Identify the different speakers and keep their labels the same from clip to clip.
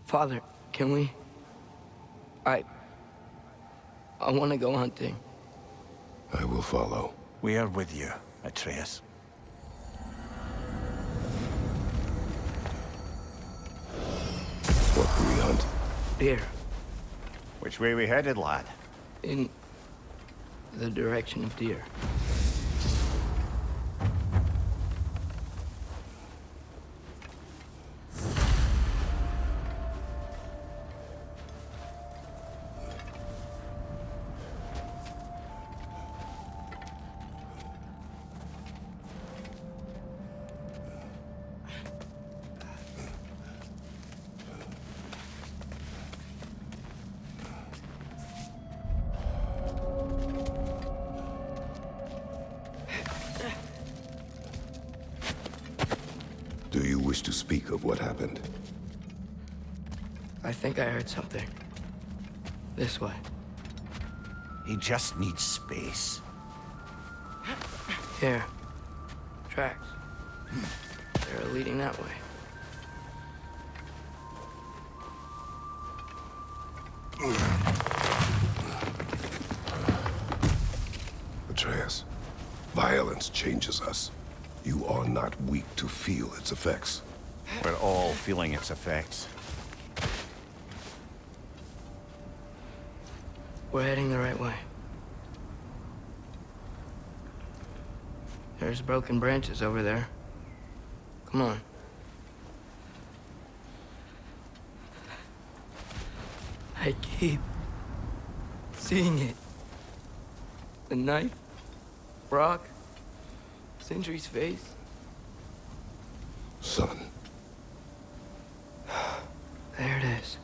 Speaker 1: Father, can we... I want to go hunting.
Speaker 2: I will follow.
Speaker 3: We are with you, Atreus.
Speaker 2: What do we hunt?
Speaker 1: Deer.
Speaker 3: Which way we headed, lad?
Speaker 1: In the direction of deer.
Speaker 2: Do you wish to speak of what happened?
Speaker 1: I think I heard something. This way.
Speaker 3: He just needs space.
Speaker 1: Here. Tracks. They're leading that way.
Speaker 2: Atreus, violence changes us. You are not weak to feel its effects.
Speaker 3: We're all feeling its effects.
Speaker 1: We're heading the right way. There's broken branches over there. Come on. I keep seeing it. The knife, Brock, Sindri's face.
Speaker 2: Son.
Speaker 1: There it is.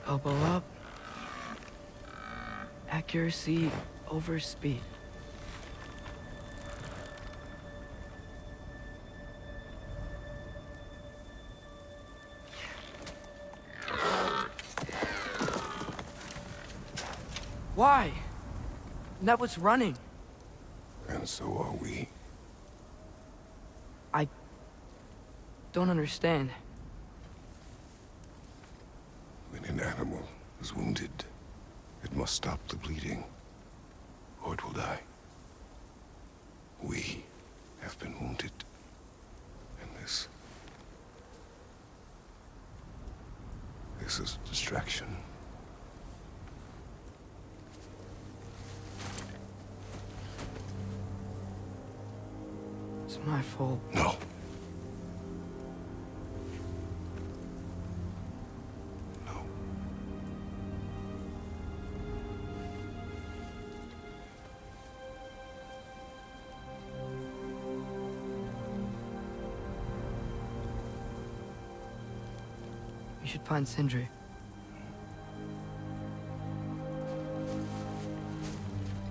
Speaker 1: Elbow up. Accuracy over speed. Why? That was running.
Speaker 2: And so are we.
Speaker 1: I don't understand.
Speaker 2: When an animal is wounded, it must stop the bleeding, or it will die. We have been wounded, and this is a distraction.
Speaker 1: It's my fault.
Speaker 2: No. No.
Speaker 1: We should find Sindri.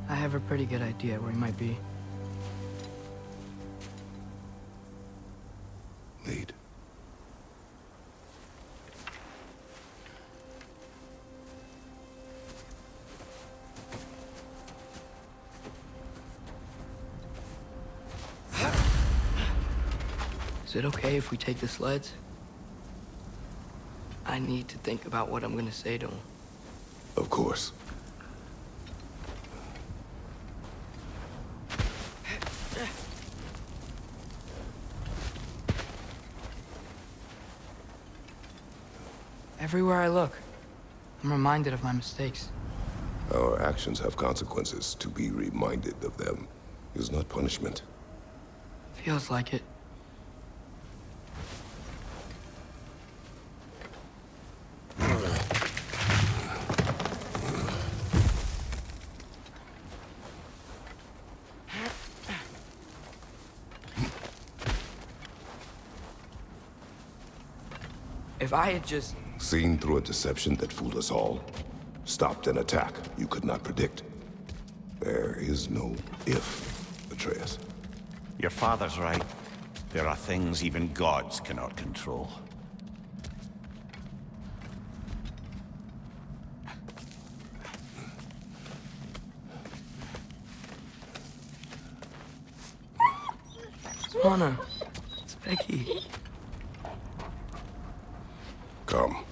Speaker 1: I have a pretty good idea where he might be.
Speaker 2: Lead.
Speaker 1: Is it okay if we take the sleds? I need to think about what I'm gonna say to him.
Speaker 2: Of course.
Speaker 1: Everywhere I look, I'm reminded of my mistakes.
Speaker 2: Our actions have consequences. To be reminded of them is not punishment.
Speaker 1: Feels like it. If I had just...
Speaker 2: Seen through a deception that fooled us all. Stopped an attack you could not predict. There is no if, Atreus.
Speaker 3: Your father's right. There are things even gods cannot control.
Speaker 1: Swanna, it's Becky.
Speaker 2: Come.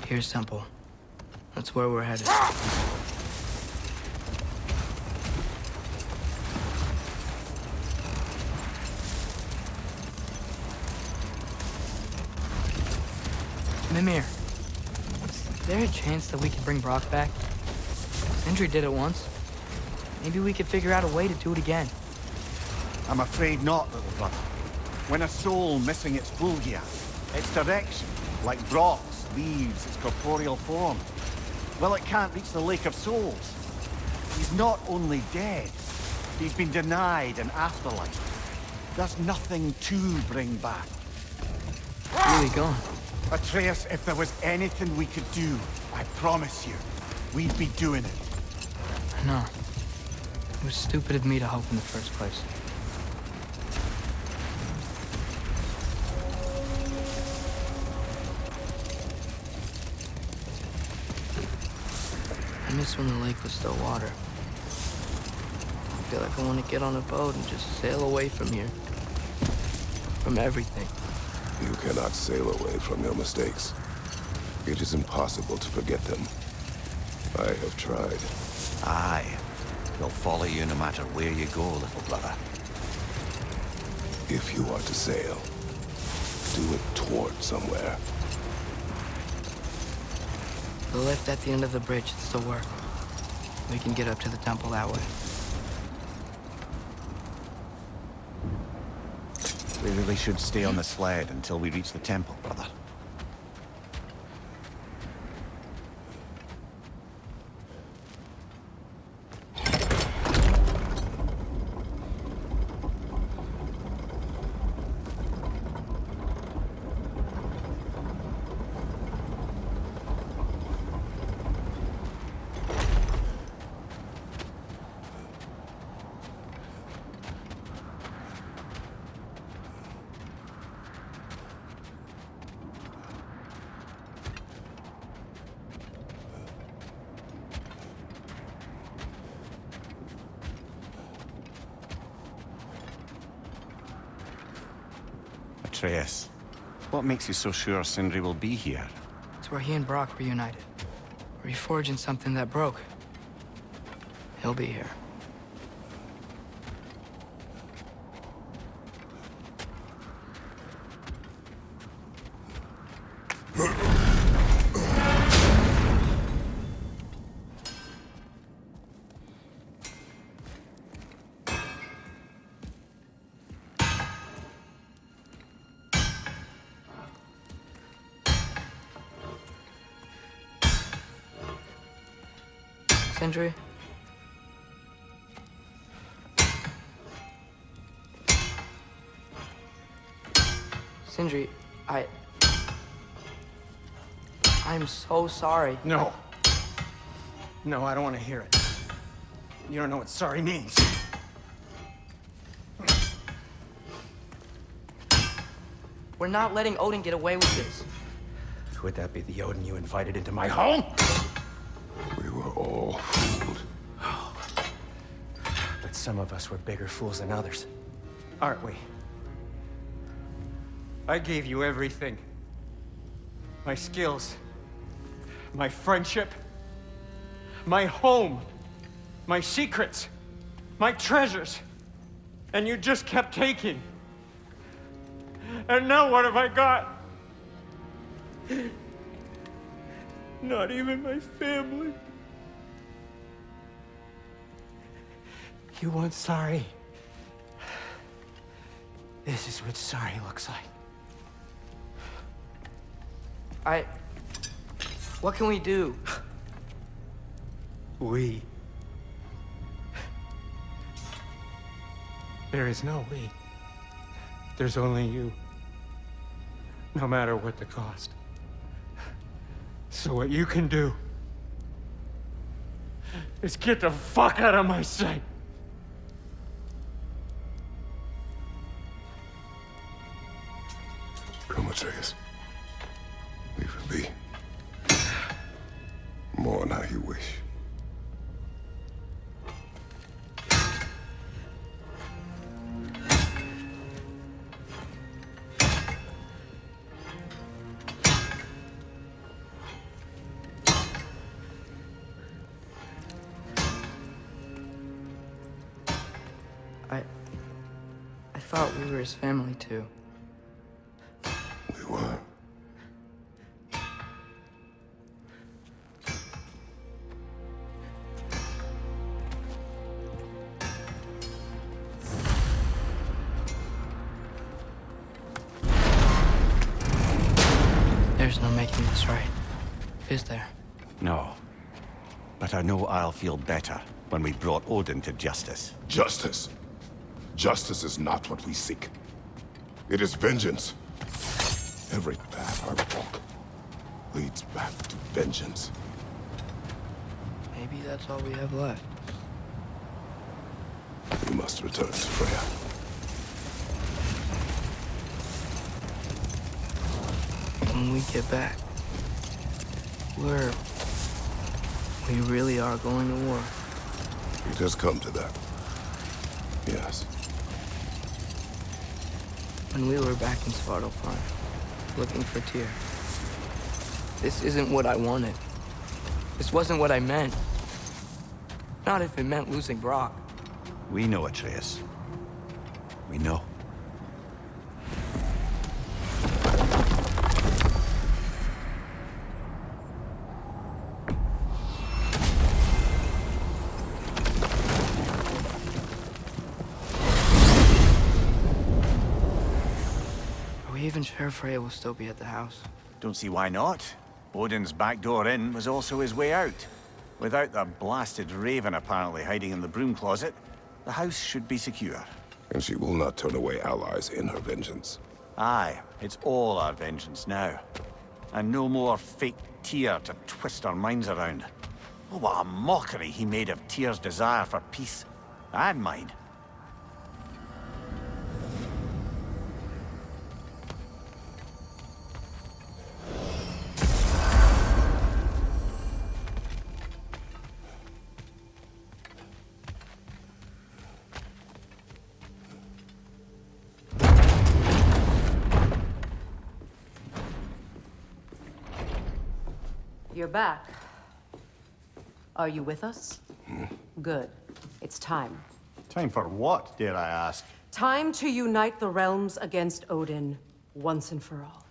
Speaker 1: Here's Temple. That's where we're headed. Mimir, is there a chance that we could bring Brock back? Sindri did it once. Maybe we could figure out a way to do it again.
Speaker 3: I'm afraid not, little brother. When a soul missing its fulgia, its direction, like Brock's, leaves its corporeal form, well, it can't reach the Lake of Souls. He's not only dead, he's been denied an afterlife. There's nothing to bring back.
Speaker 1: Where are we going?
Speaker 3: Atreus, if there was anything we could do, I promise you, we'd be doing it.
Speaker 1: I know. It was stupid of me to hope in the first place. I miss when the lake was still water. I feel like I want to get on a boat and just sail away from here. From everything.
Speaker 2: You cannot sail away from your mistakes. It is impossible to forget them. I have tried.
Speaker 3: Aye. They'll follow you no matter where you go, little brother.
Speaker 2: If you are to sail, do it toward somewhere.
Speaker 1: The lift at the end of the bridge should still work. We can get up to the temple that way.
Speaker 3: We really should stay on the sled until we reach the temple, brother. Atreus, what makes you so sure Sindri will be here?
Speaker 1: It's where he and Brock reunited. Reforging something that broke. He'll be here. Sindri? Sindri, I'm so sorry.
Speaker 4: No. No, I don't want to hear it. You don't know what sorry means.
Speaker 1: We're not letting Odin get away with this.
Speaker 4: Would that be the Odin you invited into my home?
Speaker 2: We were all fooled.
Speaker 4: But some of us were bigger fools than others. Aren't we? I gave you everything. My skills. My friendship. My home. My secrets. My treasures. And you just kept taking. And now what have I got? Not even my family. You want sorry? This is what sorry looks like.
Speaker 1: What can we do?
Speaker 4: We. There is no we. There's only you. No matter what the cost. So what you can do is get the fuck out of my sight.
Speaker 2: Come, Atreus. Leave it be. Mourn how you wish.
Speaker 1: I thought we were his family too.
Speaker 2: We were.
Speaker 1: There's no making this right, is there?
Speaker 3: No. But I know I'll feel better when we brought Odin to justice.
Speaker 2: Justice. Justice is not what we seek. It is vengeance. Every path I walk leads back to vengeance.
Speaker 1: Maybe that's all we have left.
Speaker 2: We must return to Freya.
Speaker 1: When we get back, we really are going to war.
Speaker 2: It has come to that. Yes.
Speaker 1: When we were back in Svartalfheim, looking for Tyr, this isn't what I wanted. This wasn't what I meant. Not if it meant losing Brock.
Speaker 3: We know, Atreus. We know.
Speaker 1: Are we even sure Freya will still be at the house?
Speaker 3: Don't see why not. Odin's back door in was also his way out. Without the blasted raven apparently hiding in the broom closet, the house should be secure.
Speaker 2: And she will not turn away allies in her vengeance.
Speaker 3: Aye, it's all our vengeance now. And no more fake Tyr to twist our minds around. Oh, what a mockery he made of Tyr's desire for peace. And mine.
Speaker 5: You're back. Are you with us? Good. It's time.
Speaker 3: Time for what, dare I ask?
Speaker 5: Time to unite the realms against Odin, once and for all.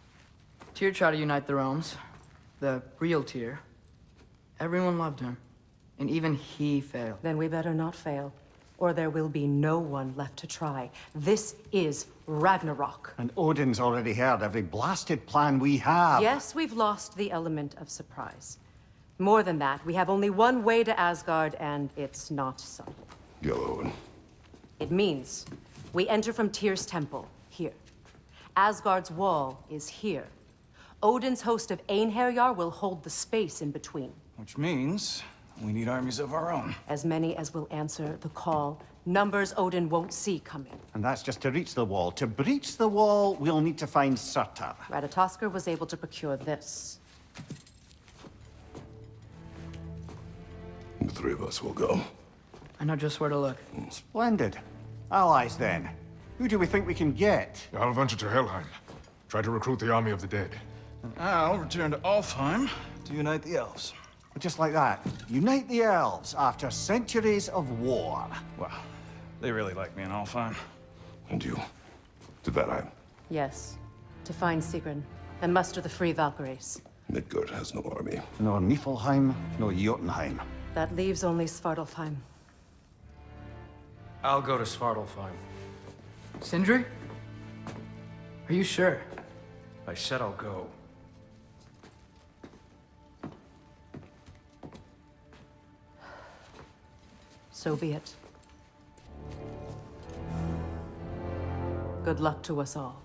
Speaker 1: Tyr tried to unite the realms. The real Tyr. Everyone loved him. And even he failed.
Speaker 5: Then we better not fail, or there will be no one left to try. This is Ragnarok.
Speaker 3: And Odin's already heard every blasted plan we have.
Speaker 5: Yes, we've lost the element of surprise. More than that, we have only one way to Asgard, and it's not subtle.
Speaker 2: Yellow.
Speaker 5: It means we enter from Tyr's temple, here. Asgard's wall is here. Odin's host of Einherjar will hold the space in between.
Speaker 6: Which means we need armies of our own.
Speaker 5: As many as will answer the call. Numbers Odin won't see coming.
Speaker 3: And that's just to reach the wall. To breach the wall, we'll need to find Surtur.
Speaker 5: Ratatoskr was able to procure this.
Speaker 2: The three of us will go.
Speaker 1: I know just where to look.
Speaker 3: Splendid. Allies, then. Who do we think we can get?
Speaker 7: I'll venture to Helheim. Try to recruit the army of the dead.
Speaker 6: And I'll return to Alfheim to unite the elves.
Speaker 3: Just like that. Unite the elves after centuries of war.
Speaker 6: Well, they really like me in Alfheim.
Speaker 2: And you? To Valheim.
Speaker 5: Yes. To find Sigrun and muster the free Valkyries.
Speaker 2: Midgard has no army.
Speaker 3: No Niflheim, no Jotunheim.
Speaker 5: That leaves only Svartalfheim.
Speaker 4: I'll go to Svartalfheim.
Speaker 1: Sindri? Are you sure?
Speaker 4: I said I'll go.
Speaker 5: So be it. Good luck to us all.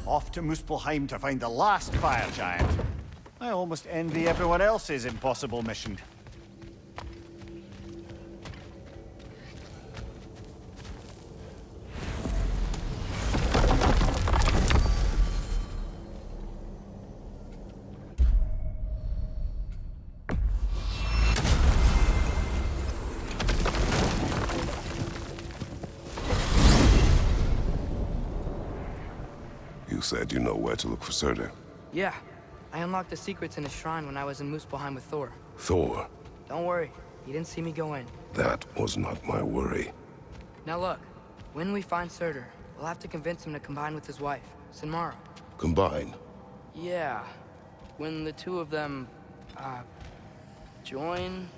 Speaker 3: Off to Muspelheim to find the last fire giant. I almost envy everyone else's impossible mission.
Speaker 2: You said you know where to look for Surtur.
Speaker 1: Yeah. I unlocked the secrets in his shrine when I was in Muspelheim with Thor.
Speaker 2: Thor?
Speaker 1: Don't worry. He didn't see me go in.
Speaker 2: That was not my worry.
Speaker 1: Now look. When we find Surtur, we'll have to convince him to combine with his wife, Sinmara.
Speaker 2: Combine?
Speaker 1: Yeah. When the two of them, join,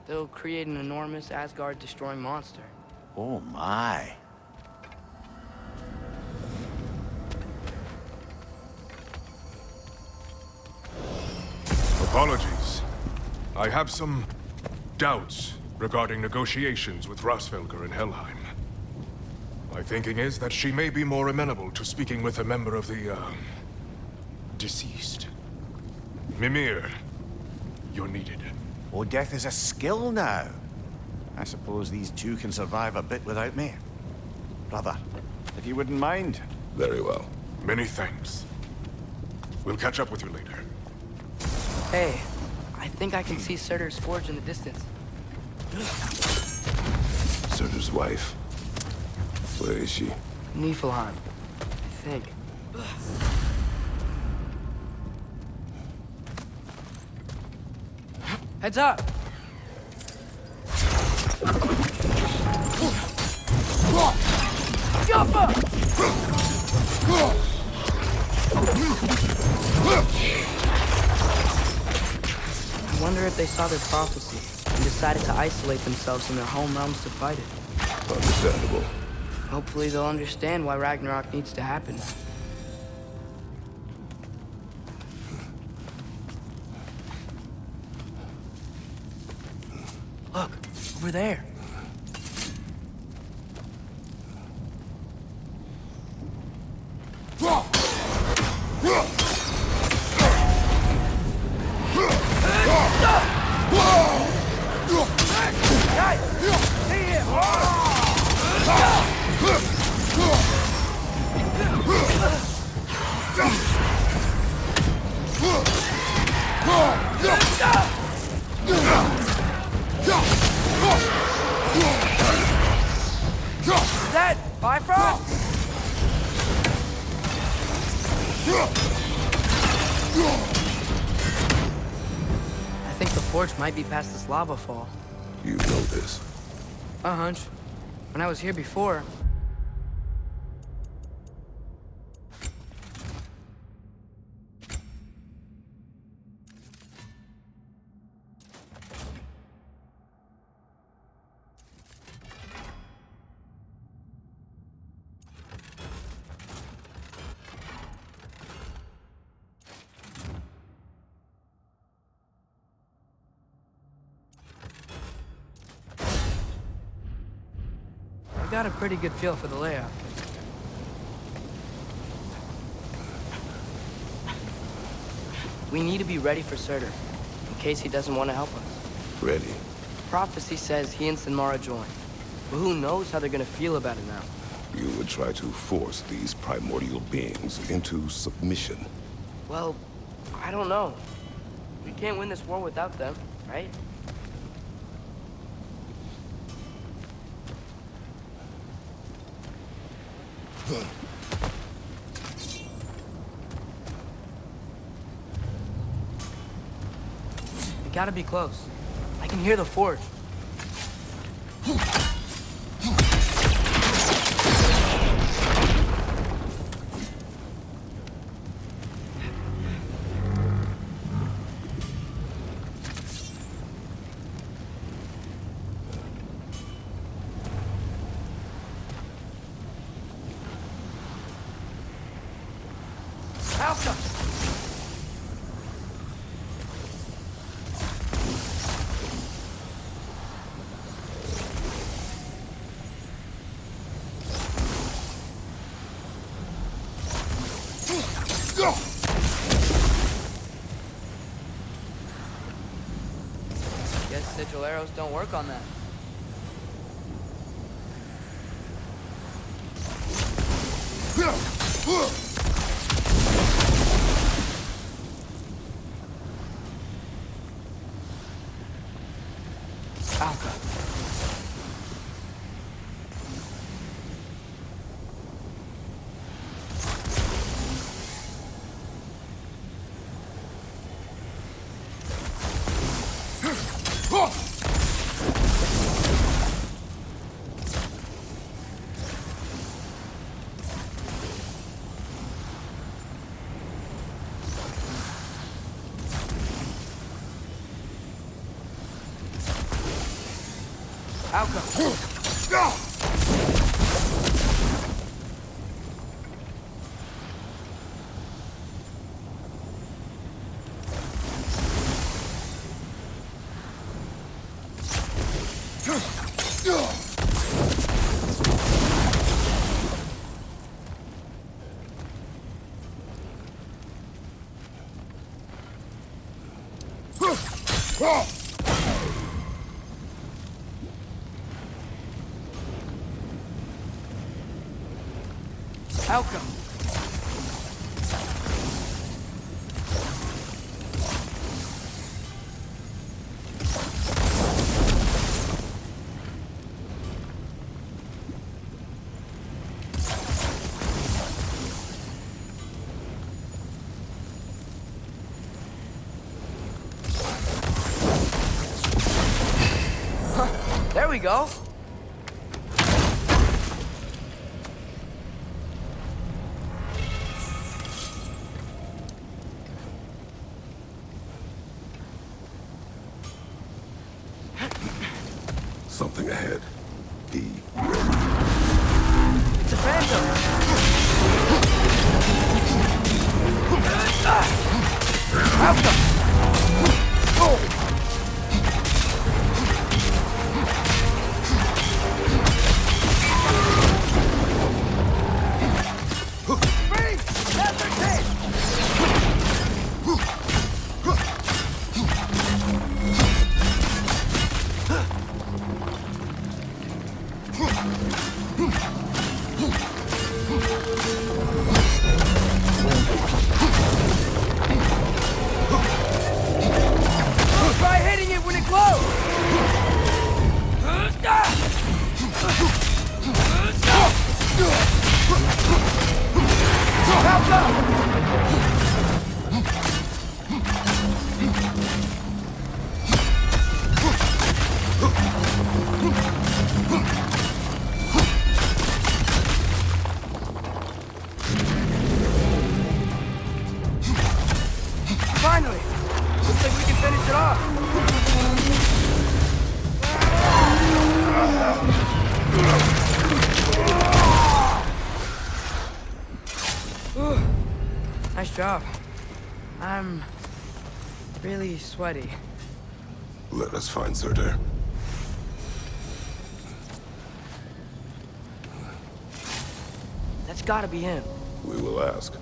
Speaker 1: they'll create an enormous Asgard-destroying monster.
Speaker 3: Oh my.
Speaker 7: Apologies. I have some doubts regarding negotiations with Rasfelger in Helheim. My thinking is that she may be more amenable to speaking with a member of the, deceased. Mimir, you're needed.
Speaker 3: Oh, death is a skill now. I suppose these two can survive a bit without me. Brother, if you wouldn't mind.
Speaker 2: Very well.
Speaker 7: Many thanks. We'll catch up with you later.
Speaker 1: Hey, I think I can see Surtur's forge in the distance.
Speaker 2: Surtur's wife. Where is she?
Speaker 1: Niflheim, I think. Heads up! Jumper! I wonder if they saw their prophecy and decided to isolate themselves in their home realms to fight it.
Speaker 2: Understandable.
Speaker 1: Hopefully they'll understand why Ragnarok needs to happen. Look, over there. Is that Bifrost? I think the forge might be past this lava fall.
Speaker 2: You know this.
Speaker 1: A hunch. When I was here before, I got a pretty good feel for the layout. We need to be ready for Surtur, in case he doesn't want to help us.
Speaker 2: Ready?
Speaker 1: Prophecy says he and Sinmara join, but who knows how they're gonna feel about it now.
Speaker 2: You would try to force these primordial beings into submission.
Speaker 1: Well, I don't know. We can't win this war without them, right? I Gotta be close. I can hear the forge. Alka! Guess sigil arrows don't work on that. Alka. Alka. Alka. There we go.
Speaker 2: Something ahead. Be ready.
Speaker 1: It's a phantom. Alka. Oh. Try hitting it when it glows! Help up! Finally! Looks like we can finish it off. Ooh, nice job. I'm really sweaty.
Speaker 2: Let us find Surtur.
Speaker 1: That's gotta be him.
Speaker 2: We will ask.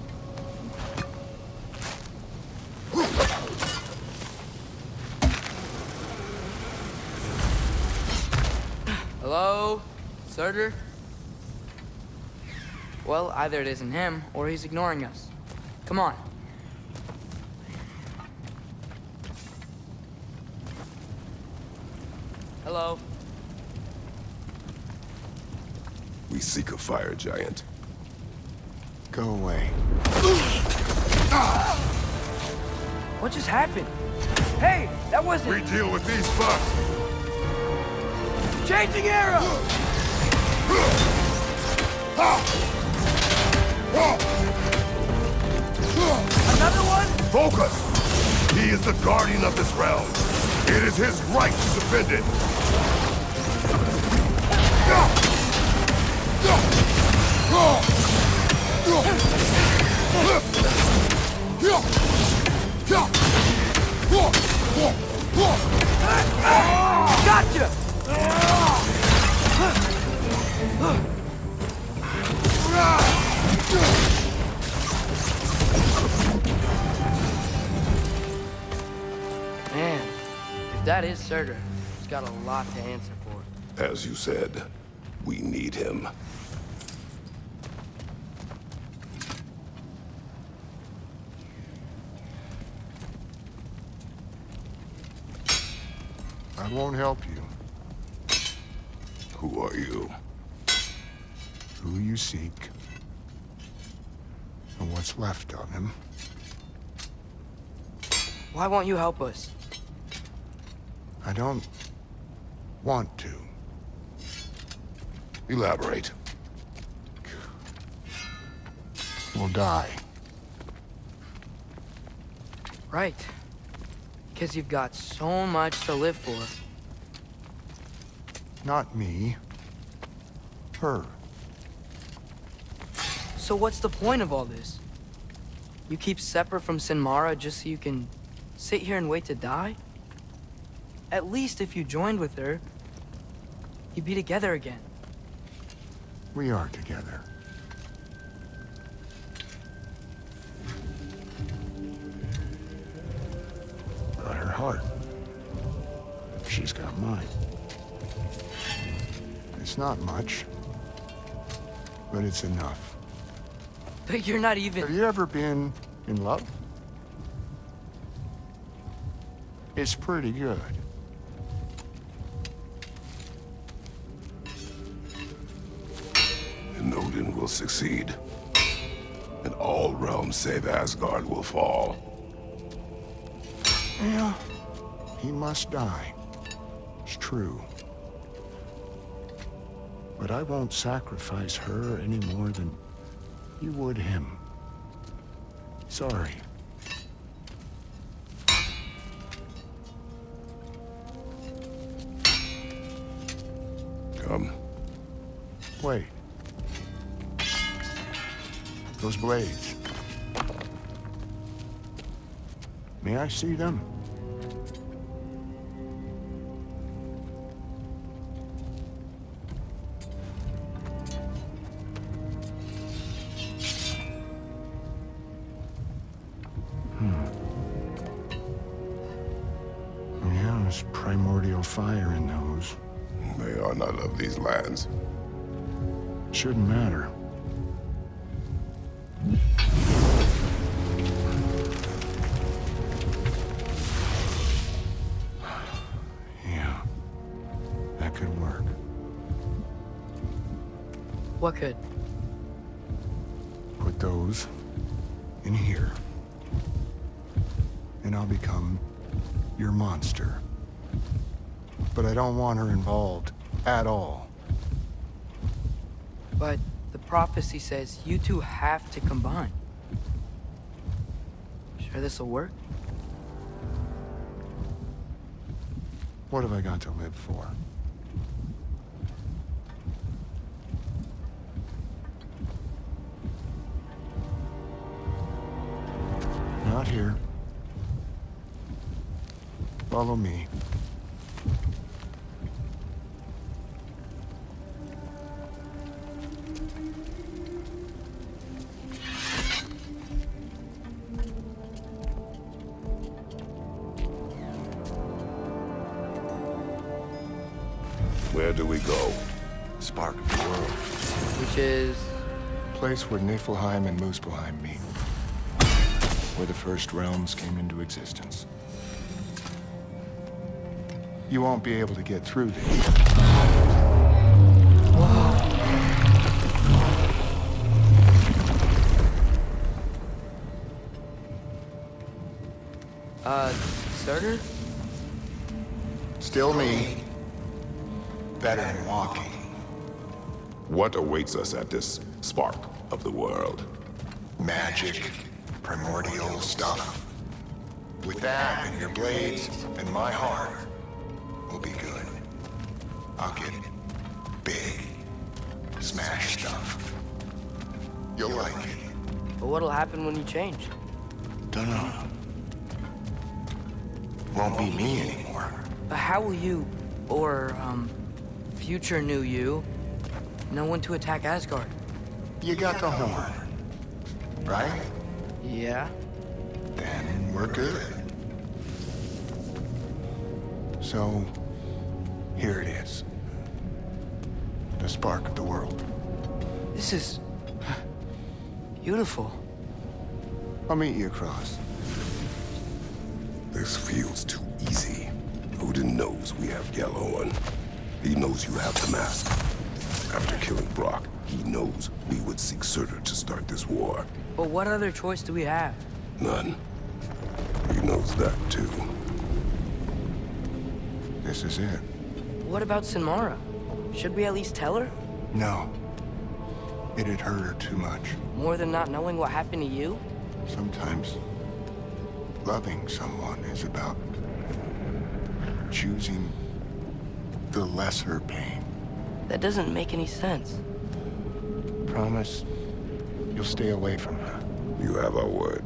Speaker 1: Hello? Surtur? Well, either it isn't him, or he's ignoring us. Come on. Hello?
Speaker 2: We seek a fire giant.
Speaker 3: Go away.
Speaker 1: What just happened? Hey, that wasn't...
Speaker 2: We deal with these first.
Speaker 1: Changing arrow! Another one?
Speaker 2: Focus! He is the guardian of this realm. It is his right to defend it.
Speaker 1: Gotcha! Man, if that is Surtur, he's got a lot to answer for.
Speaker 2: As you said, we need him.
Speaker 8: I won't help you.
Speaker 2: Who are you?
Speaker 8: Who you seek, and what's left of him.
Speaker 1: Why won't you help us?
Speaker 8: I don't want to.
Speaker 2: Elaborate.
Speaker 8: We'll die.
Speaker 1: Right. Because you've got so much to live for.
Speaker 8: Not me. Her.
Speaker 1: So what's the point of all this? You keep separate from Sinmara just so you can sit here and wait to die? At least if you joined with her, you'd be together again.
Speaker 8: We are together. Got her heart. She's got mine. It's not much, but it's enough.
Speaker 1: But you're not
Speaker 8: Have
Speaker 1: even...
Speaker 8: you ever been in love? It's pretty good.
Speaker 2: And Odin will succeed. And all realms save Asgard will fall.
Speaker 8: Yeah, he must die. It's true. But I won't sacrifice her any more than you would him. Sorry.
Speaker 2: Come.
Speaker 8: Wait. Those blades. May I see them? Yeah, there's primordial fire in those.
Speaker 2: They are not of these lands.
Speaker 8: Shouldn't matter. Yeah, that could work.
Speaker 1: What could?
Speaker 8: Put those in here. And I'll become your monster. But I don't want her involved at all.
Speaker 1: But the prophecy says you two have to combine. Sure this'll work?
Speaker 8: What have I got to live for? Not here. Follow me.
Speaker 2: Where do we go?
Speaker 8: Spark of the world.
Speaker 1: Which is...
Speaker 8: Place where Niflheim and Muspelheim meet. Where the first realms came into existence. You won't be able to get through these.
Speaker 1: Surtur?
Speaker 9: Still me. Better than walking.
Speaker 2: What awaits us at this spark of the world?
Speaker 9: Magic, primordial stuff. With that and your blades and my heart, we'll be good. I'll get big, smash stuff. You'll like it.
Speaker 1: But what'll happen when you change?
Speaker 9: Dunno. Won't be me anymore.
Speaker 1: But how will you, or, future new you, know when to attack Asgard?
Speaker 9: You got the horn, right?
Speaker 1: Yeah?
Speaker 9: Then we're good. So, here it is. The spark of the world.
Speaker 1: This is... beautiful.
Speaker 9: I'll meet you across.
Speaker 2: This feels too easy. Odin knows we have Yellow, and he knows you have the mask. After killing Brock, he knows we would seek Surtur to start this war.
Speaker 1: But what other choice do we have?
Speaker 2: None. He knows that too.
Speaker 9: This is it.
Speaker 1: What about Sinmara? Should we at least tell her?
Speaker 9: No. It'd hurt her too much.
Speaker 1: More than not knowing what happened to you?
Speaker 9: Sometimes loving someone is about choosing the lesser pain.
Speaker 1: That doesn't make any sense.
Speaker 9: Promise you'll stay away from her.
Speaker 2: You have our word.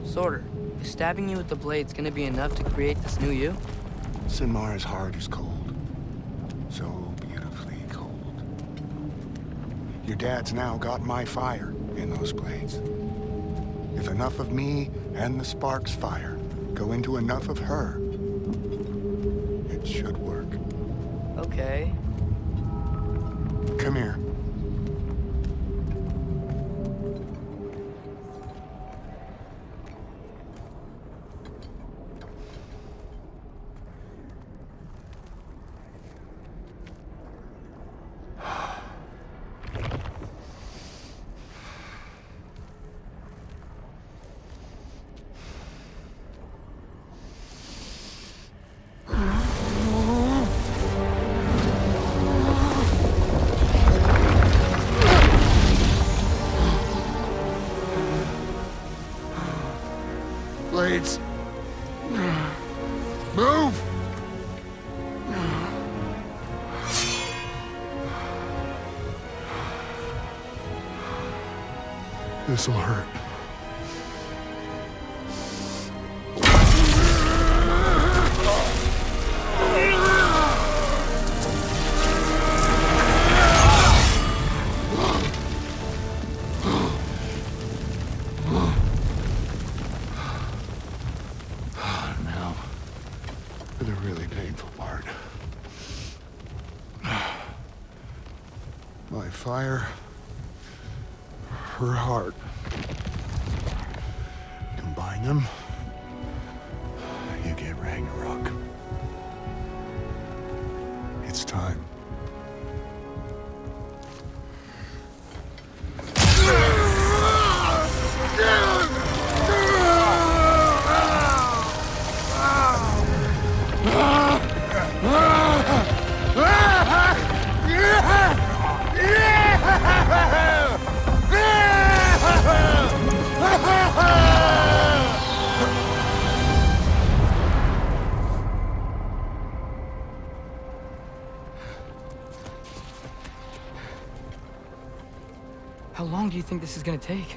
Speaker 1: Sorter, is stabbing you with the blades gonna be enough to create this new you?
Speaker 9: Sinmara's heart is cold. So beautifully cold. Your dad's now got my fire in those blades. If enough of me and the spark's fire go into enough of her, it should work.
Speaker 1: Okay.
Speaker 9: Come here. Blades. Move! This'll hurt. Now, for the really painful part. My fire, her heart. Combine them, you get Ragnarok. It's time.
Speaker 1: How long do you think this is gonna take?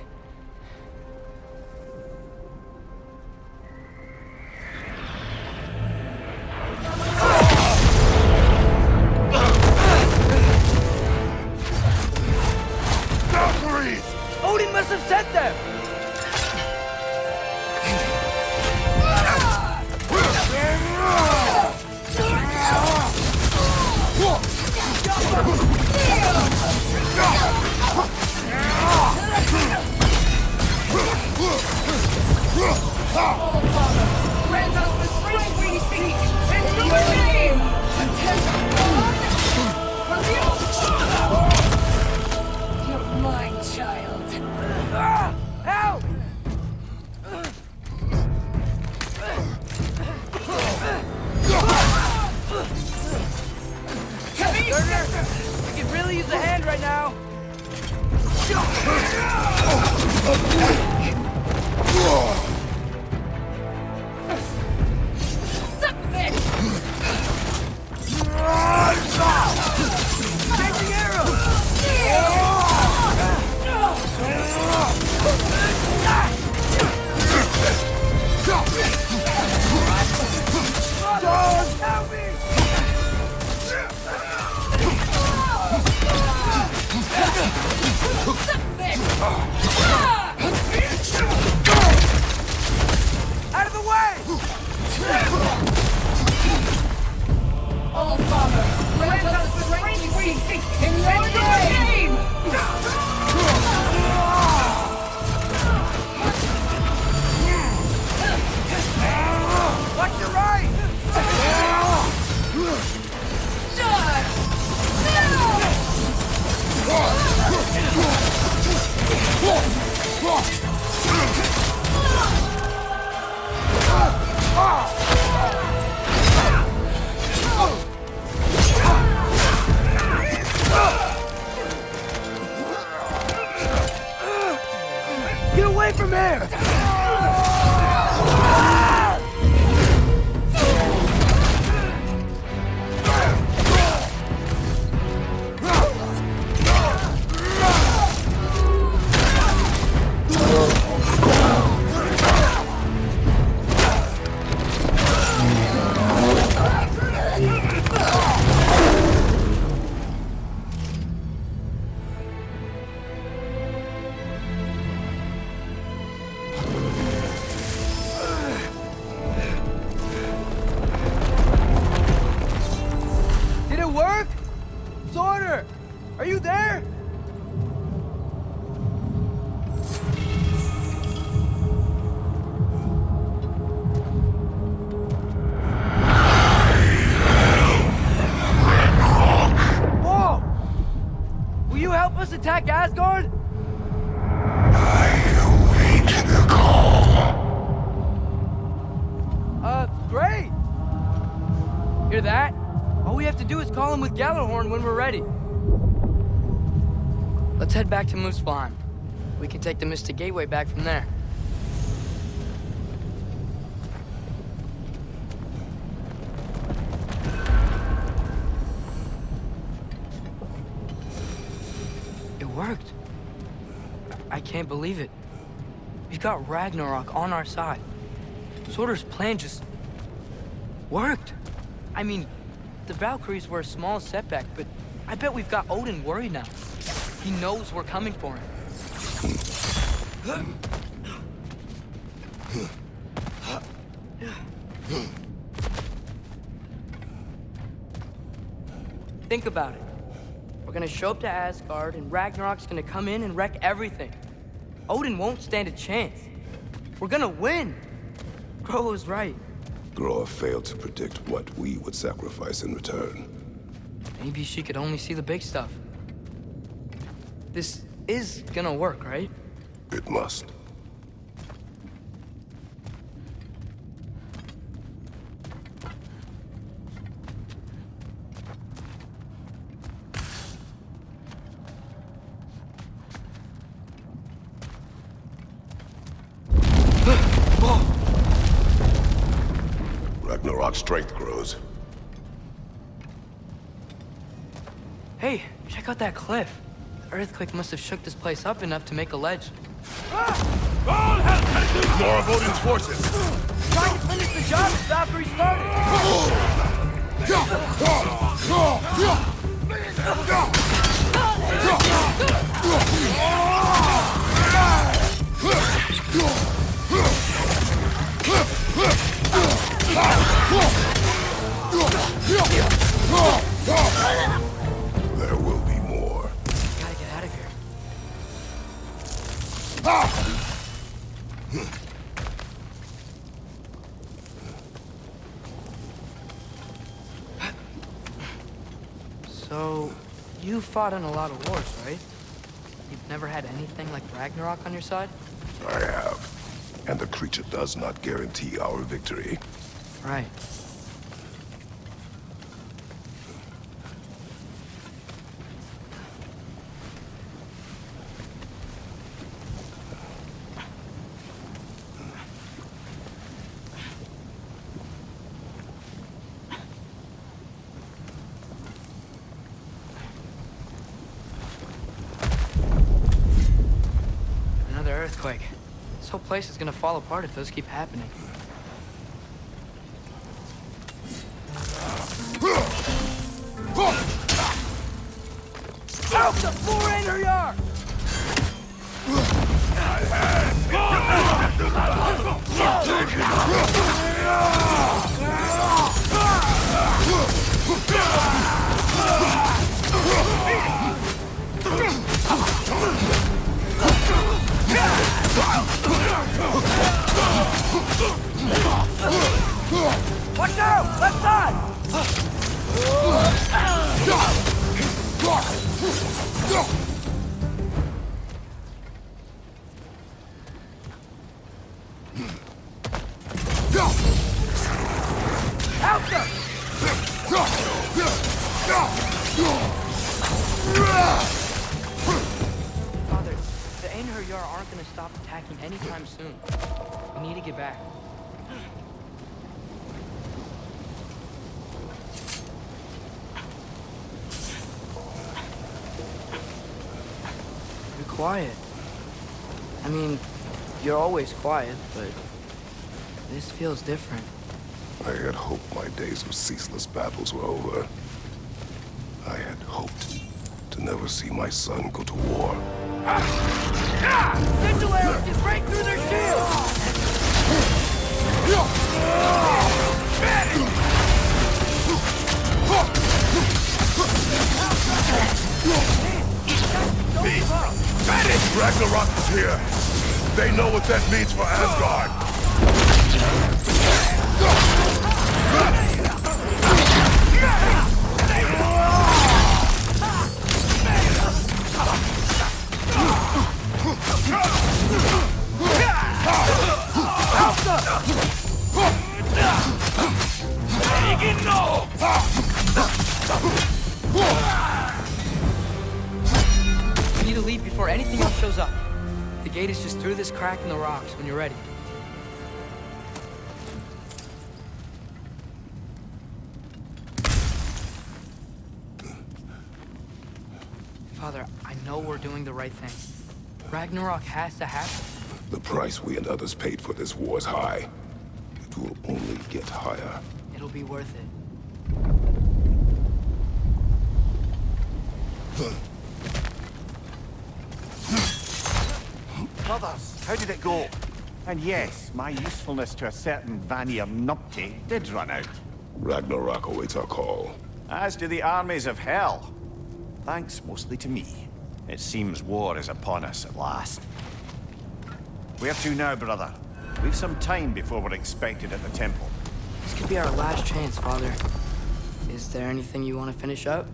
Speaker 1: Odin must have sent them! now? Changing arrows! Help me! Out of the way!
Speaker 10: All Father, grant us the strength we seek in your name!
Speaker 1: Watch your right! Get away from here! Did it work? Sorter! Are you there? Whoa! Will you help us attack Asgard? Great! Hear that? All we have to do is call him with Gjallarhorn when we're ready. Let's head back to Muspelheim. We can take the Mystic Gateway back from there. It worked. I can't believe it. We've got Ragnarok on our side. Sorter's plan just worked. I mean, the Valkyries were a small setback, but I bet we've got Odin worried now. He knows we're coming for him. Think about it. We're gonna show up to Asgard, and Ragnarok's gonna come in and wreck everything. Odin won't stand a chance. We're gonna win. Groa was right.
Speaker 2: Groa failed to predict what we would sacrifice in return.
Speaker 1: Maybe she could only see the big stuff. This is gonna work, right?
Speaker 2: It must. Ragnarok's strength grows.
Speaker 1: Hey, check out that cliff. The earthquake must have shook this place up enough to make a ledge.
Speaker 2: More of Odin's forces!
Speaker 1: Trying to finish the job as Valkyrie started!
Speaker 2: There will be more.
Speaker 1: Gotta get out of here. So, you fought in a lot of wars, right? You've never had anything like Ragnarok on your side?
Speaker 2: I have. And the creature does not guarantee our victory.
Speaker 1: Right. earthquake. This whole place is gonna fall apart if those keep happening. Out the floor in her yard! Watch out! Left side! Out there! Father, the Einherjar aren't gonna stop attacking anytime soon. We need to get back. Be quiet. I mean, you're always quiet, but this feels different.
Speaker 2: I had hoped my days of ceaseless battles were over. I had hoped to never see my son go to war.
Speaker 1: Sigil arrows just break through their shields!
Speaker 2: Ragnarok is here. They know what that means for Asgard.
Speaker 1: We need to leave before anything else shows up. The gate is just through this crack in the rocks when you're ready. Father, I know we're doing the right thing. Ragnarok has to happen.
Speaker 2: The price we and others paid for this war is high. It will only get higher.
Speaker 1: It'll be worth it.
Speaker 3: Brothers, how did it go? And yes, my usefulness to a certain Vanir numpty did run out.
Speaker 2: Ragnarok awaits our call.
Speaker 3: As do the armies of hell. Thanks mostly to me. It seems war is upon us at last. Where to now, brother? We've some time before we're expected at the temple.
Speaker 1: This could be our last chance, Father. Is there anything you want to finish up?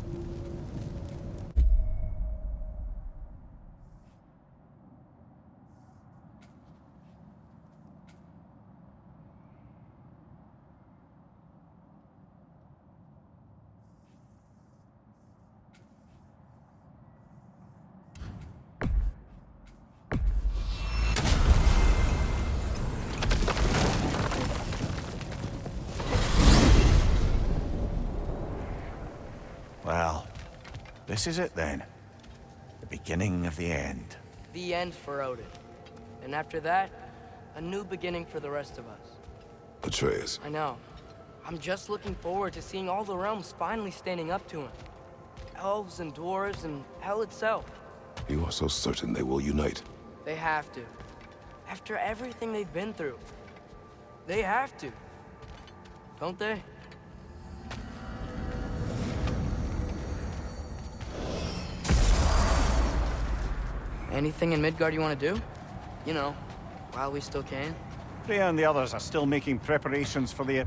Speaker 3: Well, this is it then. The beginning of the end.
Speaker 1: The end for Odin. And after that, a new beginning for the rest of us.
Speaker 2: Atreus,
Speaker 1: I know. I'm just looking forward to seeing all the realms finally standing up to him. Elves and dwarves and hell itself.
Speaker 2: you are so certain they will unite.
Speaker 1: They have to. After everything they've been through. They have to. Don't they? Anything in Midgard you want to do? You know, while we still can.
Speaker 3: Freya and the others are still making preparations for the...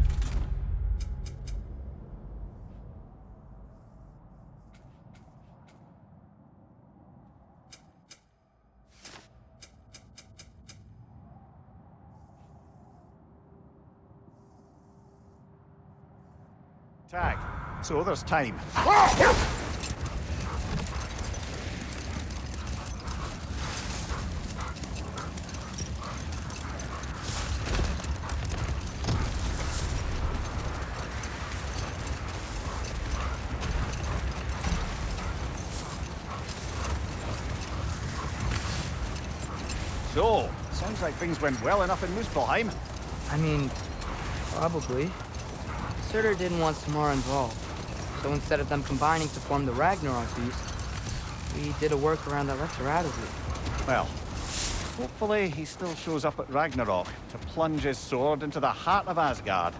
Speaker 3: Tag. So there's time. So, sounds like things went well enough in Muspelheim.
Speaker 1: I mean, probably. Surtur didn't want Samara involved. So instead of them combining to form the Ragnarok beast, we did a workaround that left her out of it.
Speaker 3: Well, hopefully he still shows up at Ragnarok to plunge his sword into the heart of Asgard.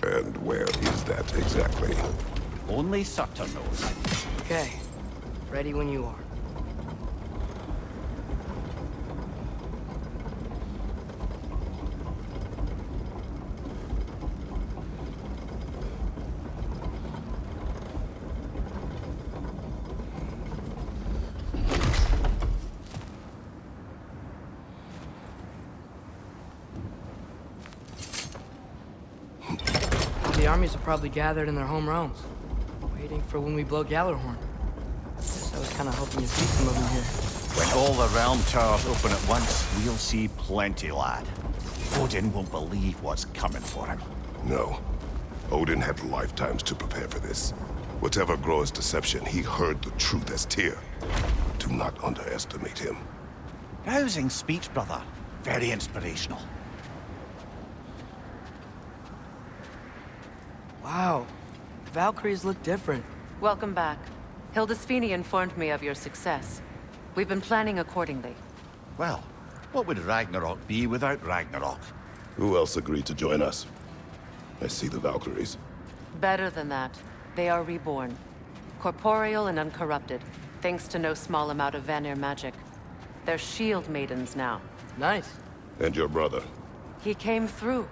Speaker 2: And where is that exactly?
Speaker 3: Only Surtur knows.
Speaker 1: Okay. Ready when you are. The armies are probably gathered in their home realms, waiting for when we blow Gjallarhorn. Guess I was kind of hoping to see some of them here.
Speaker 3: When all the realm towers open at once, we'll see plenty, lad. Odin won't believe what's coming for him.
Speaker 2: No. Odin had lifetimes to prepare for this. Whatever Groa's deception, he heard the truth as Tyr. Do not underestimate him.
Speaker 3: Rousing speech, brother. Very inspirational.
Speaker 1: Wow. The Valkyries look different.
Speaker 5: Welcome back. Hildisvini informed me of your success. We've been planning accordingly.
Speaker 3: Well, what would Ragnarok be without Ragnarok?
Speaker 2: Who else agreed to join us? I see the Valkyries.
Speaker 5: Better than that. They are reborn. Corporeal and uncorrupted, thanks to no small amount of Vanir magic. They're shield maidens now.
Speaker 1: Nice.
Speaker 2: And your brother?
Speaker 5: He came through.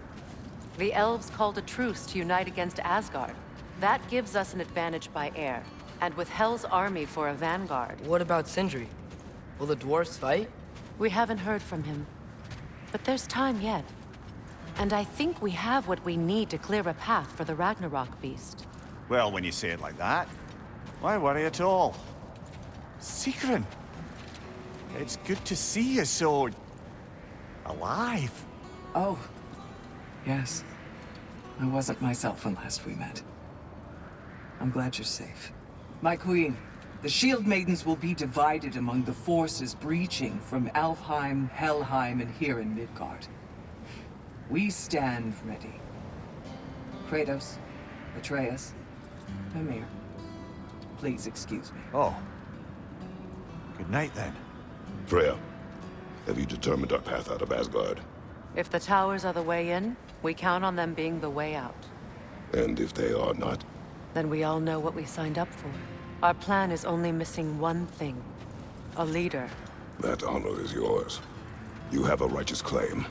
Speaker 5: The elves called a truce to unite against Asgard. That gives us an advantage by air. And with Hel's army for a vanguard.
Speaker 1: What about Sindri? Will the dwarves fight?
Speaker 5: We haven't heard from him. But there's time yet. And I think we have what we need to clear a path for the Ragnarok beast.
Speaker 3: Well, when you say it like that, why worry at all? Sigrun! It's good to see you so... alive.
Speaker 11: Oh. Yes. I wasn't myself when last we met. I'm glad you're safe. My queen, the Shield Maidens will be divided among the forces breaching from Alfheim, Helheim, and here in Midgard. We stand ready. Kratos, Atreus, Mimir, please excuse me.
Speaker 3: Oh. Good night, then.
Speaker 2: Freya, have you determined our path out of Asgard?
Speaker 5: If the towers are the way in, we count on them being the way out.
Speaker 2: And if they are not?
Speaker 5: Then we all know what we signed up for. Our plan is only missing one thing. A leader.
Speaker 2: That honor is yours. You have a righteous claim,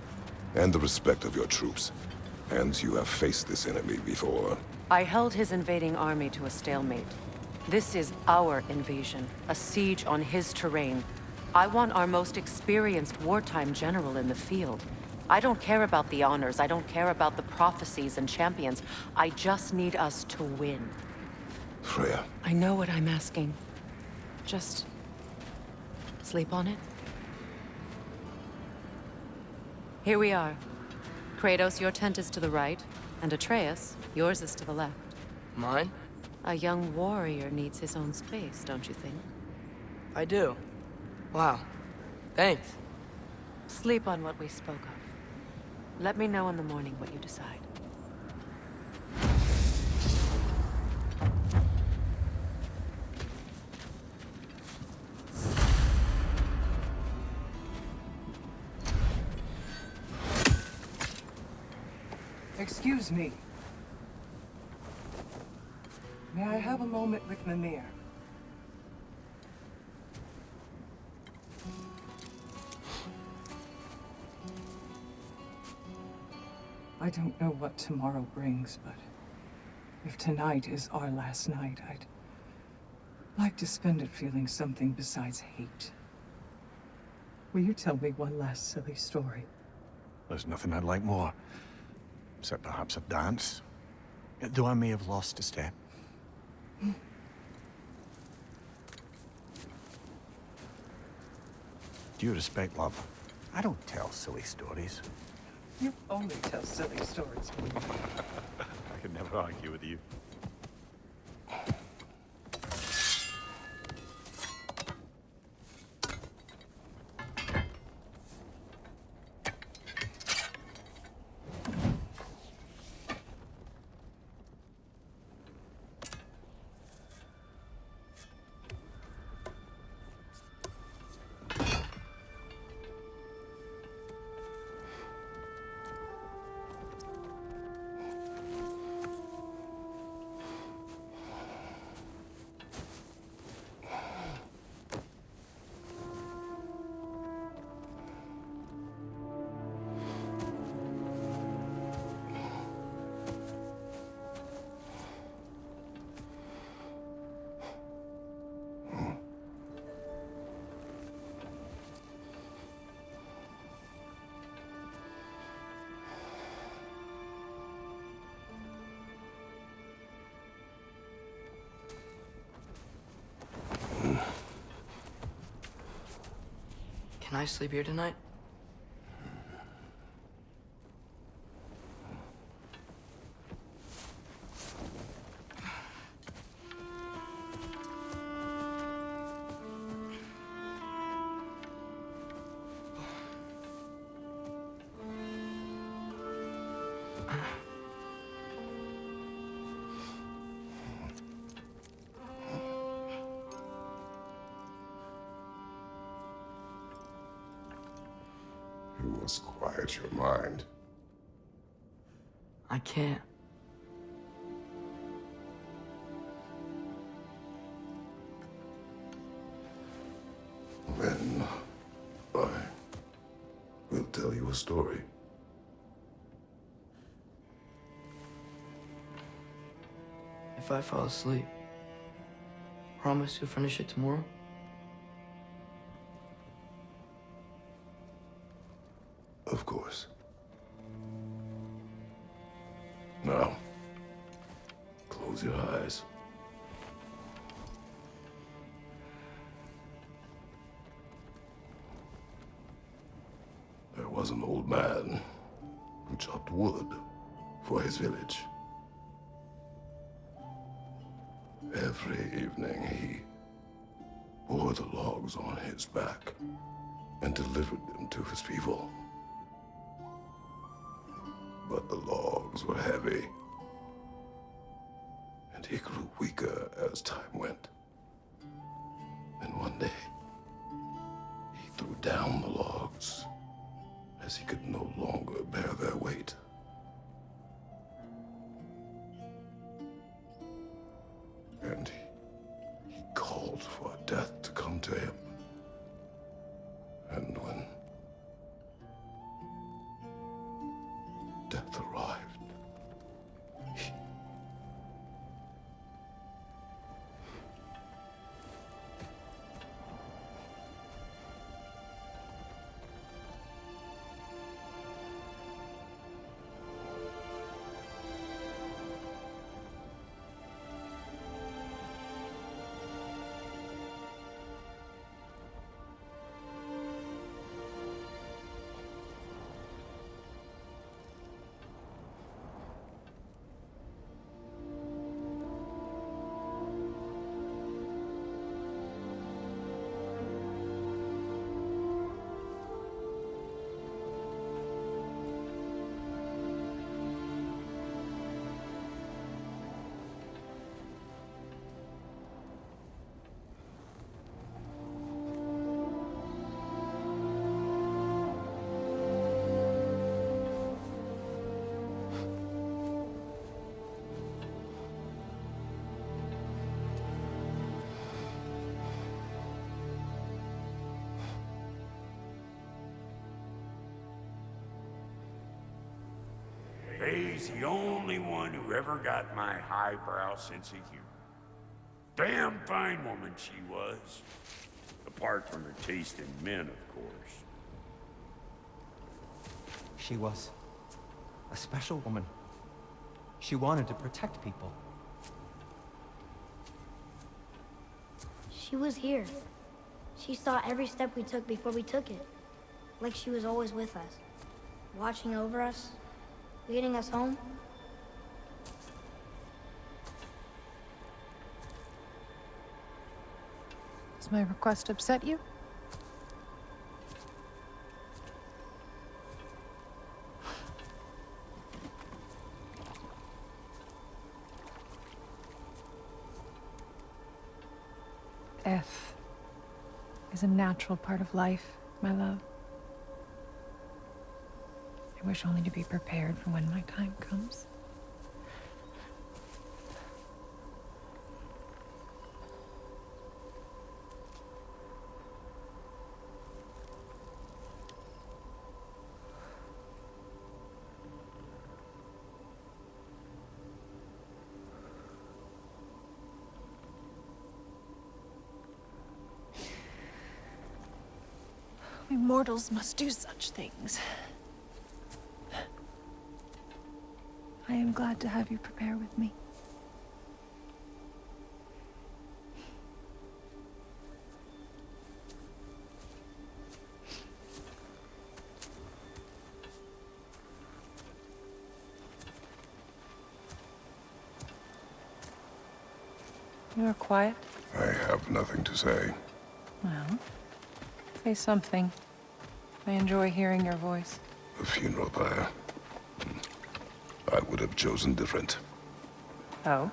Speaker 2: and the respect of your troops. And you have faced this enemy before.
Speaker 5: I held his invading army to a stalemate. This is our invasion, a siege on his terrain. I want our most experienced wartime general in the field. I don't care about the honors, I don't care about the prophecies and champions. I just need us to win.
Speaker 2: Freya.
Speaker 5: I know what I'm asking. Just... sleep on it? Here we are. Kratos, your tent is to the right, and Atreus, yours is to the left.
Speaker 1: Mine?
Speaker 5: A young warrior needs his own space, don't you think?
Speaker 1: I do. Wow. Thanks.
Speaker 5: Sleep on what we spoke of. Let me know in the morning what you decide.
Speaker 11: Excuse me. May I have a moment with Mimir? I don't know what tomorrow brings, but if tonight is our last night, I'd like to spend it feeling something besides hate. Will you tell me one last silly story?
Speaker 3: There's nothing I'd like more. Except perhaps a dance. Though I may have lost a step. Due respect, love, I don't tell silly stories.
Speaker 11: You only tell silly stories.
Speaker 3: I could never argue with you.
Speaker 1: Can I sleep here tonight?
Speaker 2: You must quiet your mind.
Speaker 1: I can't.
Speaker 2: Then I will tell you a story.
Speaker 1: If I fall asleep, promise you'll finish it tomorrow?
Speaker 2: Of course. Now, close your eyes. There was an old man who chopped wood for his village. Every evening he bore the logs on his back and delivered them to his people. But the logs were heavy, and he grew weaker as time went. And one day, he threw down the logs as he could no longer bear their weight. And he called for death to come to him. And when death arrived,
Speaker 12: He's the only one who ever got my highbrow sense of humor. Damn fine woman she was. Apart from her taste in men, of course.
Speaker 13: She was a special woman. She wanted to protect people.
Speaker 14: She was here. She saw every step we took before we took it. Like she was always with us. Watching over us. Leading us home.
Speaker 15: Does my request upset you? Death is a natural part of life, my love. I wish only to be prepared for when my time comes. We mortals must do such things. I am glad to have you prepare with me. You are quiet.
Speaker 2: I have nothing to say.
Speaker 15: Well, say something. I enjoy hearing your voice.
Speaker 2: A funeral pyre. I would have chosen different.
Speaker 15: Oh?